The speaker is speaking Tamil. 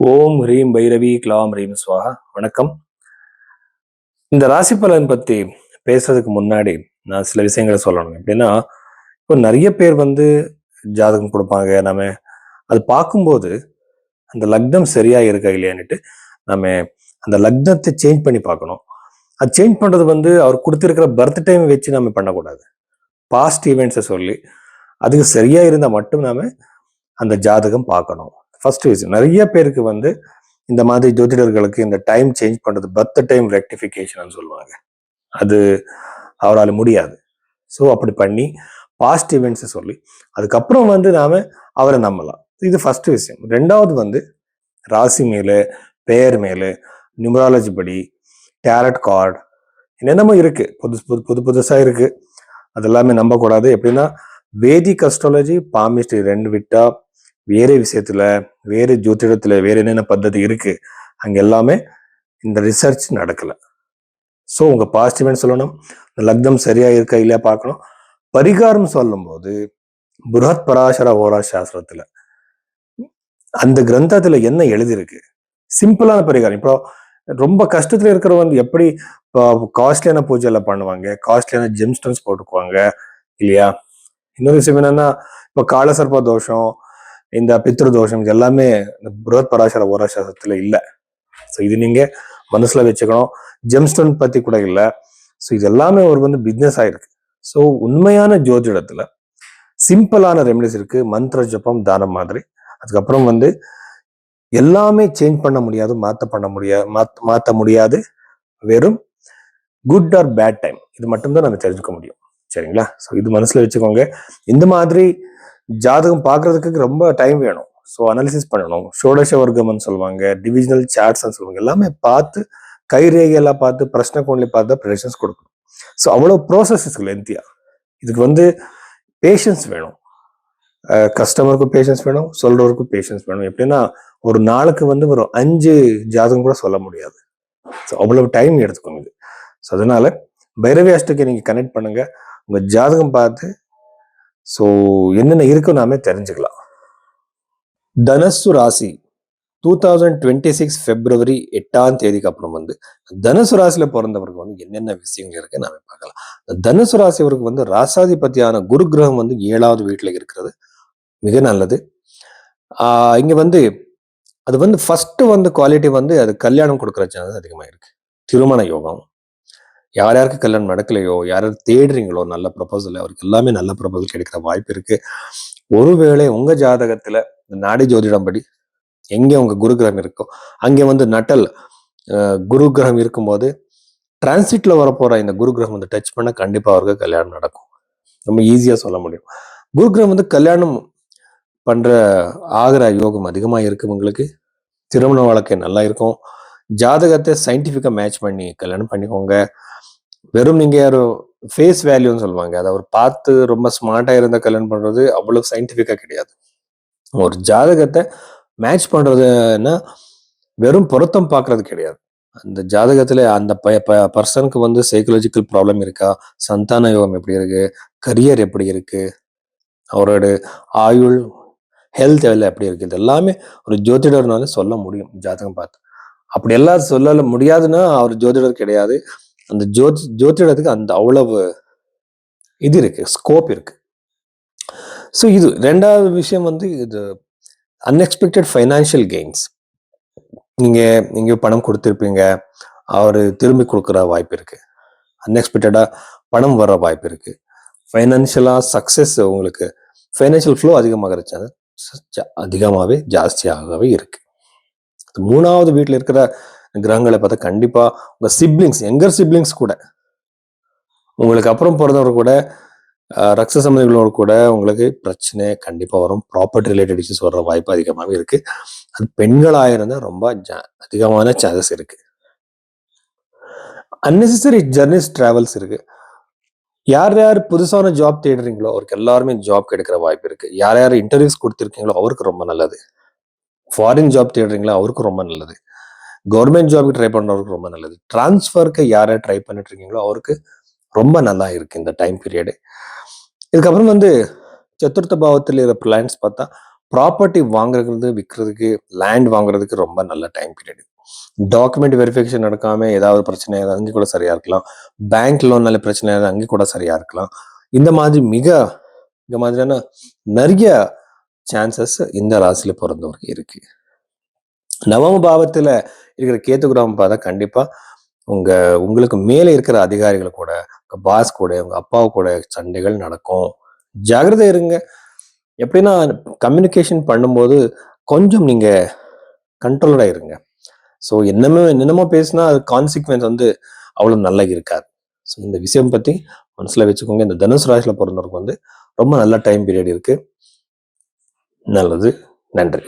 ஓம் ஹ்ரீம் பைரவி க்ளாம் ஹ்ரீம் ஸ்வாஹா. வணக்கம். இந்த ராசி பலன் பத்தி பேசுறதுக்கு முன்னாடி நான் சில விஷயங்களை சொல்லணும். எப்படின்னா, இப்போ நிறைய பேர் ஜாதகம் கொடுப்பாங்க. நம்ம அது பார்க்கும்போது அந்த லக்னம் சரியா இருக்கா இல்லையான்னுட்டு நம்ம அந்த லக்னத்தை சேஞ்ச் பண்ணி பார்க்கணும். அது சேஞ்ச் பண்றது அவர் கொடுத்திருக்கிற பர்த் டைம் வச்சு நம்ம பண்ணக்கூடாது. பாஸ்ட் ஈவெண்ட்ஸை சொல்லி அதுக்கு சரியா இருந்தால் மட்டும் நாம அந்த ஜாதகம் பார்க்கணும். ஃபர்ஸ்ட் விஷயம், நிறைய பேருக்கு இந்த மாதிரி ஜோதிடர்களுக்கு இந்த டைம் சேஞ்ச் பண்றது பர்த் டைம் ரெக்டிஃபிகேஷன் சொல்லுவாங்க. அது அவரால் முடியாது. ஸோ அப்படி பண்ணி பாஸ்ட் இவெண்ட்ஸ் சொல்லி அதுக்கப்புறம் நாம அவரை நம்பலாம். இது ஃபர்ஸ்ட் விஷயம். ரெண்டாவது ராசி மேல, பெயர் மேல, நியூமராலஜி படி, டேரட் கார்டு என்னென்னமோ இருக்கு, புதுசா இருக்கு. அதெல்லாமே நம்பக்கூடாது. எப்படின்னா, வேதிக் அஸ்ட்ராலஜி, பாமிஸ்ட்ரி ரெண்டு விட்டா வேற விஷயத்துல, வேற ஜோதிடத்துல வேற என்னென்ன பద్ధதி இருக்கு, அங்க எல்லாமே இந்த ரிசர்ச் நடக்கல. ஸோ உங்க பாசிட்டிவ் சொல்லணும், லக்னம் சரியா இருக்கா இல்லையா பார்க்கணும். பரிகாரம் சொல்லும் போது புரஹத் பராசர ஓரா சாஸ்திரத்துல அந்த கிரந்தத்துல என்ன எழுதியிருக்கு, சிம்பிளான பரிகாரம். இப்போ ரொம்ப கஷ்டத்துல இருக்கிறவங்க எப்படி காஸ்ட்லியான பூஜை எல்லாம் பண்ணுவாங்க, காஸ்ட்லியான ஜெம்ஸ்டோன்ஸ் போட்டுக்குவாங்க இல்லையா. இன்னொரு விஷயம் என்னன்னா, இப்போ காலசர்ப்ப தோஷம், இந்த பித்ரு தோஷம், இது எல்லாமே இந்த புரஹத் பராசர ஓரா சாஸ்திரத்துல இல்லை. ஸோ இது நீங்க மனசுல வச்சுக்கணும். ஜெம்ஸ்டோன் பத்தி கூட இல்லை. ஸோ இது எல்லாமே ஒரு பிசினஸ் ஆயிருக்கு. ஸோ உண்மையான ஜோதிடத்துல சிம்பிளான ரெமெடிஸ் இருக்கு. மந்திர ஜபம், தானம் மாதிரி. அதுக்கப்புறம் எல்லாமே சேஞ்ச் பண்ண முடியாது, மாத்த முடியாது. வெறும் குட் ஆர் பேட் டைம், இது மட்டும்தான் நம்ம தெரிஞ்சுக்க முடியும். சரிங்களா? ஸோ இது மனசுல வச்சுக்கோங்க. இந்த மாதிரி ஜாதகம் பார்க்கறதுக்கு ரொம்ப டைம் வேணும். ஸோ அனாலிசிஸ் பண்ணணும். ஷோடச வர்க்கம்னு சொல்லுவாங்க, டிவிஜனல் சார்ட்ஸ் சொல்லுவாங்க. எல்லாமே பார்த்து, கைரேகையெல்லாம் பார்த்து, பிரச்சனை கோண்லி பார்த்து ப்ரெடிக்ஷன்ஸ் கொடுக்கணும். ஸோ அவ்வளோ ப்ராசஸ் லென்த்தியா. இதுக்கு பேஷன்ஸ் வேணும். கஸ்டமருக்கும் பேஷன்ஸ் வேணும், சொல்றவருக்கும் பேஷன்ஸ் வேணும். எப்படின்னா, ஒரு நாளுக்கு ஒரு 5 ஜாதகம் கூட சொல்ல முடியாது. ஸோ அவ்வளவு டைம் எடுத்துக்கணும் இது. ஸோ அதனால பைரவி அஷ்டகை நீங்க கனெக்ட் பண்ணுங்க, உங்க ஜாதகம் பார்த்து ஸோ என்னென்ன இருக்குன்னு நாமே தெரிஞ்சுக்கலாம். தனுசு ராசி 2026 பிப்ரவரி 8ஆம் தேதிக்கு அப்புறம் தனுசு ராசியில பிறந்தவருக்கு என்னென்ன விஷயங்கள் இருக்கு நாம பார்க்கலாம். தனுசு ராசிவருக்கு ராசாதிபதியான குரு கிரகம் 7வது வீட்டுல இருக்கிறது மிக நல்லது. இங்க அது ஃபர்ஸ்ட் குவாலிட்டி அது கல்யாணம் கொடுக்குற சான்ஸ் அதிகமா இருக்கு. திருமண யோகம், யார் யாருக்கு கல்யாணம் நடக்கலையோ, யார் தேடுறீங்களோ நல்ல ப்ரொபோசல், அவருக்கு எல்லாமே நல்ல ப்ரொபோசல் கிடைக்கிற வாய்ப்பு இருக்கு. ஒருவேளை உங்க ஜாதகத்துல நாடி ஜோதிடம் படி எங்க உங்க குரு கிரகம் இருக்கோ அங்கே நட்டல் குரு கிரகம் இருக்கும்போது டிரான்சிட்ல வரப்போற இந்த குரு கிரகம் டச் பண்ண கண்டிப்பா அவருக்கு கல்யாணம் நடக்கும். ரொம்ப ஈஸியா சொல்ல முடியும். குரு கிரகம் கல்யாணம் பண்ற ஆகிற யோகம் அதிகமா இருக்கு. உங்களுக்கு திருமண வாழ்க்கை நல்லா இருக்கும். ஜாதகத்தை சயின்டிபிக்கா மேட்ச் பண்ணி கல்யாணம் பண்ணிக்கோங்க. வெறும் நீங்க ஃபேஸ் வேல்யூன்னு சொல்லுவாங்க, அதை அவர் பார்த்து ரொம்ப ஸ்மார்ட்டா இருந்தா கல்யாணம் பண்றது அவ்வளவு சயின்டிபிக்கா கிடையாது. ஒரு ஜாதகத்தை மேட்ச் பண்றதுன்னா வெறும் பொருத்தம் பார்க்கறது கிடையாது. அந்த ஜாதகத்துல அந்த பர்சனுக்கு சைக்கலாஜிக்கல் ப்ராப்ளம் இருக்கா, சந்தான யோகம் எப்படி இருக்கு, கரியர் எப்படி இருக்கு, அவரோட ஆயுள் ஹெல்த் எப்படி இருக்கு, இது எல்லாமே ஒரு ஜோதிடர்னால சொல்ல முடியும் ஜாதகம் பார்த்து. அப்படி எல்லாம் சொல்ல முடியாதுன்னா அவர் ஜோதிடர் கிடையாது. அந்த ஜோதிடத்துக்கு அந்த அவ்வளவு இது இருக்கு, ஸ்கோப் இருக்கு. ஸோ இது ரெண்டாவது விஷயம் இது அன்எக்ஸ்பெக்டட் ஃபைனான்சியல் கெயின்ஸ். நீங்க பணம் கொடுத்துருப்பீங்க, அவர் திரும்பி கொடுக்குற வாய்ப்பு இருக்கு. அன்எக்ஸ்பெக்டடா பணம் வர வாய்ப்பு இருக்கு. ஃபைனான்சியலா சக்சஸ், உங்களுக்கு ஃபைனான்சியல் ஃப்ளோ அதிகமாகவே ஜாஸ்தியாகவே இருக்கு. மூணாவது வீட்டில் இருக்கிற கிரகங்களை பார்த்தா கண்டிப்பா உங்க சிப்ளிங்ஸ், யங்கர் சிப்ளிங்ஸ் கூட, உங்களுக்கு அப்புறம் பிறந்தவர் கூட, ரத்த சம்பந்திகளோடு கூட உங்களுக்கு பிரச்சனை கண்டிப்பா வரும். ப்ராப்பர்ட்டி ரிலேட்டட் இஷ்யூஸ் வர்ற வாய்ப்பு அதிகமாகவே இருக்கு. அது பெண்களாக இருந்தால் ரொம்ப அதிகமான சான்சஸ் இருக்கு. அன்னெசரி ஜர்னிஸ் டிராவல்ஸ் இருக்கு. யார் யார் புதுசான ஜாப் தேடுறீங்களோ அவருக்கு எல்லாருமே ஜாப் கிடைக்கிற வாய்ப்பு இருக்கு. யார் யார் இன்டர்வியூஸ் கொடுத்துருக்கீங்களோ அவருக்கு ரொம்ப நல்லது. ஃபாரின் ஜாப் தேடுறீங்களோ அவருக்கு ரொம்ப நல்லது. கவர்மெண்ட் ஜாப்க்கு ட்ரை பண்றவருக்கு ரொம்ப நல்லது. டிரான்ஸ்ஃபருக்கு யாரை ட்ரை பண்ணிட்டு இருக்கீங்களோ அவருக்கு ரொம்ப நல்லா இருக்கு இந்த டைம் பீரியடு. இதுக்கப்புறம் சதுர்த்த பாவத்தில் இருக்கிற பிளான்ஸ் பார்த்தா ப்ராப்பர்ட்டி வாங்குறது விற்கிறதுக்கு, லேண்ட் வாங்குறதுக்கு ரொம்ப நல்ல டைம் பீரியட். டாக்குமெண்ட் வெரிஃபிகேஷன் நடக்காம ஏதாவது பிரச்சனை அங்கே கூட சரியா இருக்கலாம். பேங்க் லோன்னால பிரச்சனை அங்கே கூட சரியா இருக்கலாம். இந்த மாதிரி இந்த மாதிரியான நிறைய சான்சஸ் இந்த ராசியில பிறந்தவருக்கு இருக்கு. நவம பாவத்துல இருக்கிற கேத்து கிரகம் பார்த்தா கண்டிப்பா உங்களுக்கு மேலே இருக்கிற அதிகாரிகள் கூட, உங்க பாஸ் கூட, உங்க அப்பா கூட சண்டைகள் நடக்கும். ஜாகிரதை இருங்க. எப்படின்னா கம்யூனிகேஷன் பண்ணும்போது கொஞ்சம் நீங்க கண்ட்ரோலடா இருங்க. ஸோ என்னமோ பேசினா அது கான்சிக்வன்ஸ் அவ்வளவு நல்லா இருக்காது. ஸோ இந்த விஷயம் பத்தி மனசுல வச்சுக்கோங்க. இந்த தனுசு ராசியில பிறந்தவருக்கு ரொம்ப நல்ல டைம் பீரியட் இருக்கு. நல்லது. நன்றி.